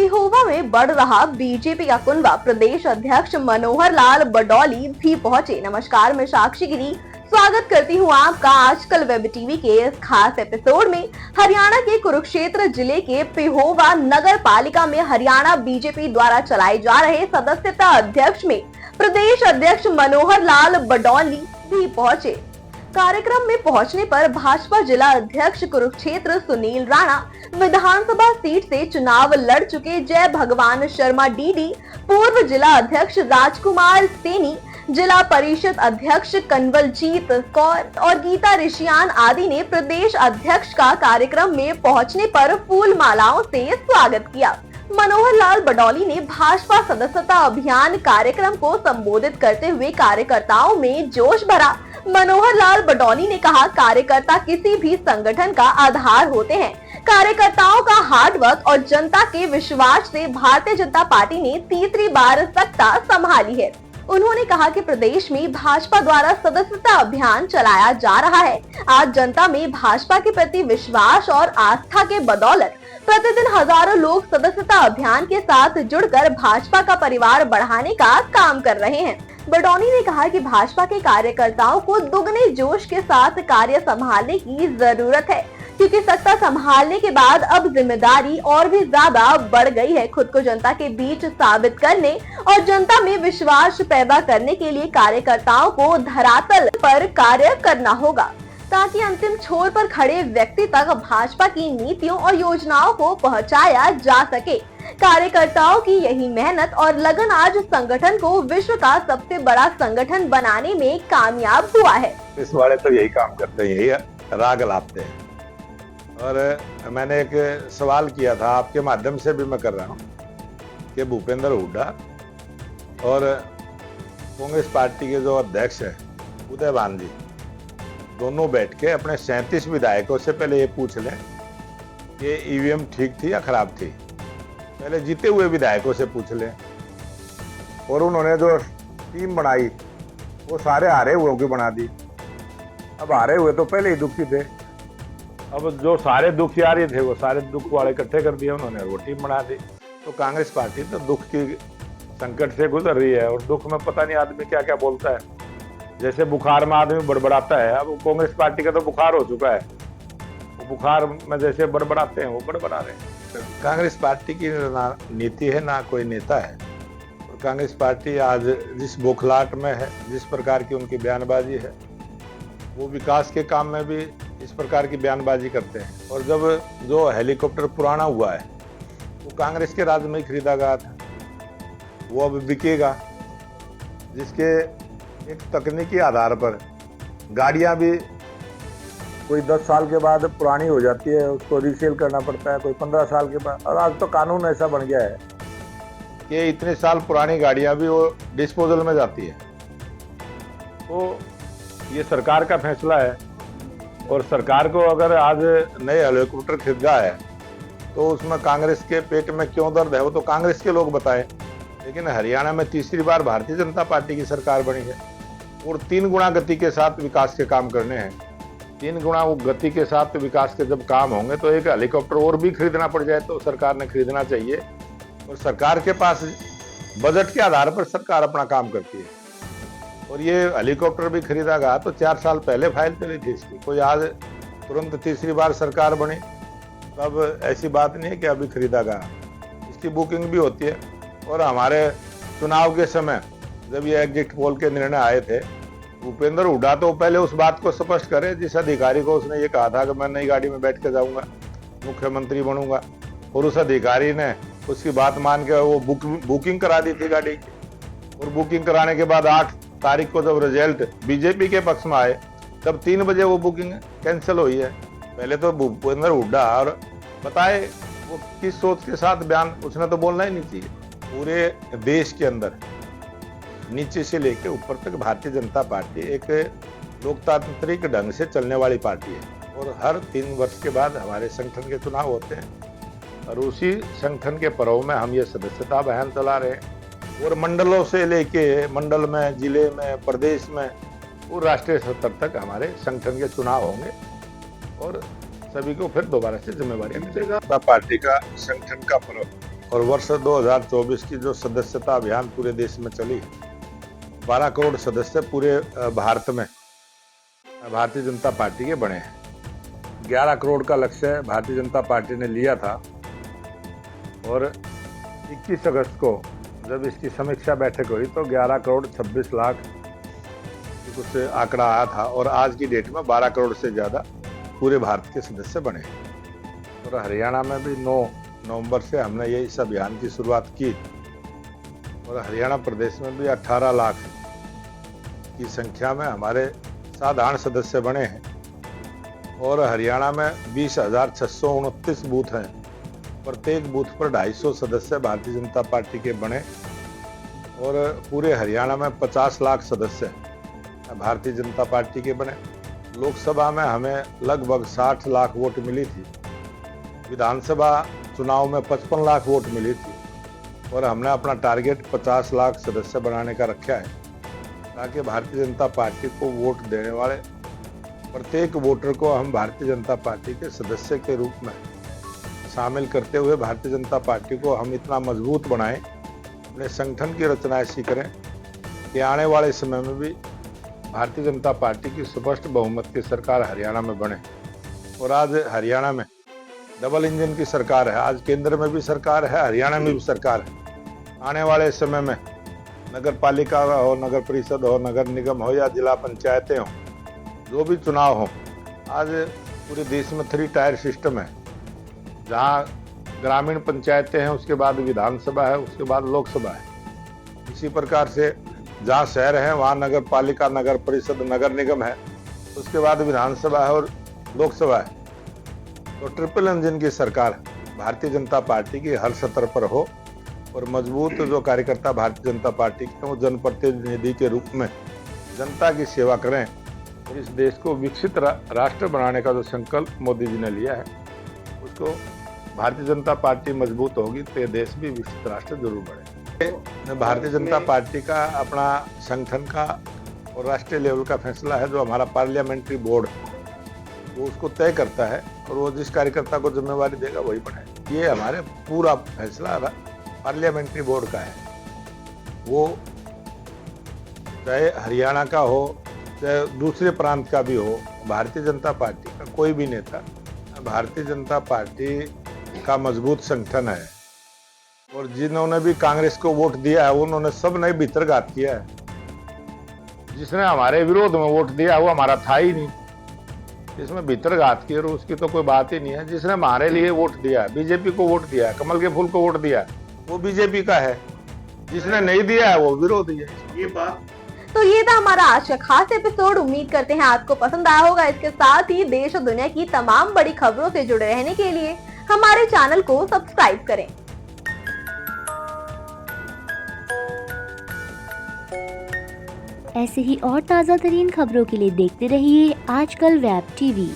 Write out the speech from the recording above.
पेहोवा में बढ़ रहा बीजेपी का कुनबा प्रदेश अध्यक्ष मनोहर लाल बडौली भी पहुंचे। नमस्कार, मैं साक्षी गिरी स्वागत करती हूं आपका आजकल वेब टीवी के इस खास एपिसोड में। हरियाणा के कुरुक्षेत्र जिले के पेहोवा नगर पालिका में हरियाणा बीजेपी द्वारा चलाए जा रहे सदस्यता अध्यक्ष में प्रदेश अध्यक्ष मनोहर लाल बडौली भी पहुंचे। कार्यक्रम में पहुंचने पर भाजपा जिला अध्यक्ष कुरुक्षेत्र सुनील राणा, विधानसभा सीट से चुनाव लड़ चुके जय भगवान शर्मा डीडी, पूर्व जिला अध्यक्ष राजकुमार सेनी, जिला परिषद अध्यक्ष कन्वलजीत कौर और गीता ऋषियान आदि ने प्रदेश अध्यक्ष का कार्यक्रम में पहुंचने पर फूल मालाओं से स्वागत किया। मनोहर लाल बडौली ने भाजपा सदस्यता अभियान कार्यक्रम को संबोधित करते हुए कार्यकर्ताओं में जोश भरा। मनोहर लाल बडौली ने कहा, कार्यकर्ता किसी भी संगठन का आधार होते हैं। कार्यकर्ताओं का हार्डवर्क और जनता के विश्वास से भारतीय जनता पार्टी ने तीसरी बार सत्ता संभाली है। उन्होंने कहा कि प्रदेश में भाजपा द्वारा सदस्यता अभियान चलाया जा रहा है। आज जनता में भाजपा के प्रति विश्वास और आस्था के बदौलत प्रतिदिन हजारों लोग सदस्यता अभियान के साथ जुड़कर भाजपा का परिवार बढ़ाने का काम कर रहे हैं। बडौली ने कहा कि भाजपा के कार्यकर्ताओं को दुगने जोश के साथ कार्य संभालने की जरूरत है, क्योंकि सत्ता संभालने के बाद अब जिम्मेदारी और भी ज्यादा बढ़ गई है। खुद को जनता के बीच साबित करने और जनता में विश्वास पैदा करने के लिए कार्यकर्ताओं को धरातल पर कार्य करना होगा, ताकि अंतिम छोर पर खड़े व्यक्ति तक भाजपा की नीतियों और योजनाओं को पहुंचाया जा सके। कार्यकर्ताओं की यही मेहनत और लगन आज संगठन को विश्व का सबसे बड़ा संगठन बनाने में कामयाब हुआ है। इस वाले तो यही काम करते हैं, यही राग लाते हैं। और मैंने एक सवाल किया था, आपके माध्यम से भी मैं कर रहा हूँ कि भूपेंद्र हुड्डा और कांग्रेस पार्टी के जो अध्यक्ष है उदयभान जी, दोनों बैठ के अपने 37 विधायकों से पहले ये पूछ लें कि ईवीएम ठीक थी या खराब थी। पहले जीते हुए विधायकों से पूछ लें। और उन्होंने जो टीम बनाई वो सारे हारे हुए की बना दी। अब हारे हुए तो पहले ही दुखी थे, अब जो सारे दुखियारी थे वो सारे दुख वाले इकट्ठे कर दिए उन्होंने, वो टीम बना दी। तो कांग्रेस पार्टी तो दुख की संकट से गुजर रही है। और दुख में पता नहीं आदमी क्या क्या बोलता है। जैसे बुखार में आदमी बड़बड़ाता है, अब कांग्रेस पार्टी का तो बुखार हो चुका है। वो बुखार में जैसे बड़बड़ाते हैं वो बड़बड़ा रहे हैं। कांग्रेस पार्टी की ना नीति है ना कोई नेता है। और कांग्रेस पार्टी आज जिस बौखलाहट में है, जिस प्रकार की उनकी बयानबाजी है, वो विकास के काम में भी इस प्रकार की बयानबाजी करते हैं। और जब जो हेलीकॉप्टर पुराना हुआ है वो कांग्रेस के राज में ही खरीदा गया था, वो अब बिकेगा। जिसके एक तकनीकी आधार पर गाड़ियां भी कोई 10 साल के बाद पुरानी हो जाती है, उसको रीसेल करना पड़ता है, कोई 15 साल के बाद। और आज तो कानून ऐसा बन गया है कि इतने साल पुरानी गाड़ियां भी वो डिस्पोजल में जाती है। तो ये सरकार का फैसला है। और सरकार को अगर आज नए हेलीकॉप्टर खरीदा है तो उसमें कांग्रेस के पेट में क्यों दर्द है वो तो कांग्रेस के लोग बताएं। लेकिन हरियाणा में तीसरी बार भारतीय जनता पार्टी की सरकार बनी है और 3 गुना गति के साथ विकास के काम करने हैं। 3 गुना वो गति के साथ विकास के जब काम होंगे तो एक हेलीकॉप्टर और भी खरीदना पड़ जाए तो सरकार ने खरीदना चाहिए। और सरकार के पास बजट के आधार पर सरकार अपना काम करती है। और ये हेलीकॉप्टर भी खरीदा गया तो 4 साल पहले फाइल चली थी इसकी। कोई आज तुरंत तीसरी बार सरकार बनी तब ऐसी बात नहीं है कि अभी खरीदा गया, इसकी बुकिंग भी होती है। और हमारे चुनाव के समय जब ये एग्जिट पोल के निर्णय आए थे, भूपेंद्र हुड्डा तो पहले उस बात को स्पष्ट करे जिस अधिकारी को उसने ये कहा था कि मैं नई गाड़ी में बैठ के जाऊंगा, मुख्यमंत्री बनूंगा, और उस अधिकारी ने उसकी बात मान के वो बुकिंग करा दी थी गाड़ी की। और बुकिंग कराने के बाद 8 तारीख को जब रिजल्ट बीजेपी के पक्ष में आए तब 3 बजे वो बुकिंग कैंसिल हुई है। पहले तो भूपेंद्र हुड्डा और बताए वो किस सोच के साथ बयान, उसने तो बोलना ही नहीं चाहिए। पूरे देश के अंदर नीचे से लेकर ऊपर तक भारतीय जनता पार्टी एक लोकतांत्रिक ढंग से चलने वाली पार्टी है। और हर 3 वर्ष के बाद हमारे संगठन के चुनाव होते हैं और उसी संगठन के पर्व में हम ये सदस्यता अभियान चला रहे हैं। और मंडलों से लेके मंडल में, जिले में, प्रदेश में और राष्ट्रीय स्तर तक हमारे संगठन के चुनाव होंगे और सभी को फिर दोबारा से जिम्मेवारी मिलेगा। पार्टी का संगठन का पर्व और वर्ष 2024 की जो सदस्यता अभियान पूरे देश में चली, 12 करोड़ सदस्य पूरे भारत में भारतीय जनता पार्टी के बने हैं। 11 करोड़ का लक्ष्य भारतीय जनता पार्टी ने लिया था और 21 अगस्त को जब इसकी समीक्षा बैठक हुई तो 11 करोड़ 26 लाख कुछ आंकड़ा आया था और आज की डेट में 12 करोड़ से ज़्यादा पूरे भारत के सदस्य बने हैं। और हरियाणा में भी 9 नवंबर से हमने ये इस अभियान की शुरुआत की और हरियाणा प्रदेश में भी 18 लाख की संख्या में हमारे साधारण सदस्य बने हैं और हरियाणा में 20,629 बूथ हैं। प्रत्येक बूथ पर 250 सदस्य भारतीय जनता पार्टी के बने और पूरे हरियाणा में 50 लाख सदस्य भारतीय जनता पार्टी के बने। लोकसभा में हमें लगभग 60 लाख वोट मिली थी, विधानसभा चुनाव में 55 लाख वोट मिली थी और हमने अपना टारगेट 50 लाख सदस्य बनाने का रखा है ताकि भारतीय जनता पार्टी को वोट देने वाले प्रत्येक वोटर को हम भारतीय जनता पार्टी के सदस्य के रूप में शामिल करते हुए भारतीय जनता पार्टी को हम इतना मजबूत बनाएं, अपने संगठन की रचना ऐसी करें कि आने वाले समय में भी भारतीय जनता पार्टी की स्पष्ट बहुमत की सरकार हरियाणा में बने। और आज हरियाणा में डबल इंजन की सरकार है, आज केंद्र में भी सरकार है, हरियाणा में भी सरकार है। आने वाले समय में नगर पालिका हो, नगर परिषद हो, नगर निगम हो या जिला पंचायतें हो, जो भी चुनाव हो, आज पूरे देश में 3 टायर सिस्टम है, जहाँ ग्रामीण पंचायतें हैं, उसके बाद विधानसभा है, उसके बाद लोकसभा है। इसी प्रकार से जहाँ शहर है वहाँ नगर पालिका, नगर परिषद, नगर निगम है, उसके बाद विधानसभा है और लोकसभा है। तो ट्रिपल इंजन की सरकार भारतीय जनता पार्टी की हर स्तर पर हो और मजबूत जो कार्यकर्ता भारतीय जनता पार्टी के वो जनप्रतिनिधि के रूप में जनता की सेवा करें और इस देश को विकसित राष्ट्र बनाने का जो संकल्प मोदी जी ने लिया है, उसको भारतीय जनता पार्टी मजबूत होगी तो ये देश भी विकसित राष्ट्र जरूर बनेगा। भारतीय जनता पार्टी का अपना संगठन का और राष्ट्रीय लेवल का फैसला है, जो हमारा पार्लियामेंट्री बोर्ड वो उसको तय करता है और वो जिस कार्यकर्ता को जिम्मेवारी देगा वही बनाए। ये हमारे पूरा फैसला पार्लियामेंट्री बोर्ड का है। वो चाहे हरियाणा का हो चाहे दूसरे प्रांत का भी हो, भारतीय जनता पार्टी का कोई भी नेता भारतीय जनता पार्टी का मजबूत संगठन है। और जिन्होंने भी कांग्रेस को वोट दिया है उन्होंने सब ने भीतरघात किया है। जिसने हमारे विरोध में वोट दिया वो हमारा था ही नहीं, इसमें भीतरघात की और उसकी तो कोई बात ही नहीं है। जिसने हमारे लिए वोट दिया, बीजेपी को वोट दिया, कमल के फूल को वोट दिया, वो बीजेपी का है। जिसने नहीं दिया है वो विरोधी है। ये बात तो ये था हमारा आज का खास एपिसोड। उम्मीद करते हैं आपको पसंद आया होगा। इसके साथ ही देश और दुनिया की तमाम बड़ी खबरों से जुड़े रहने के लिए हमारे चैनल को सब्सक्राइब करें। ऐसे ही और ताज़ा तरीन खबरों के लिए देखते रहिए आजकल वेब टीवी।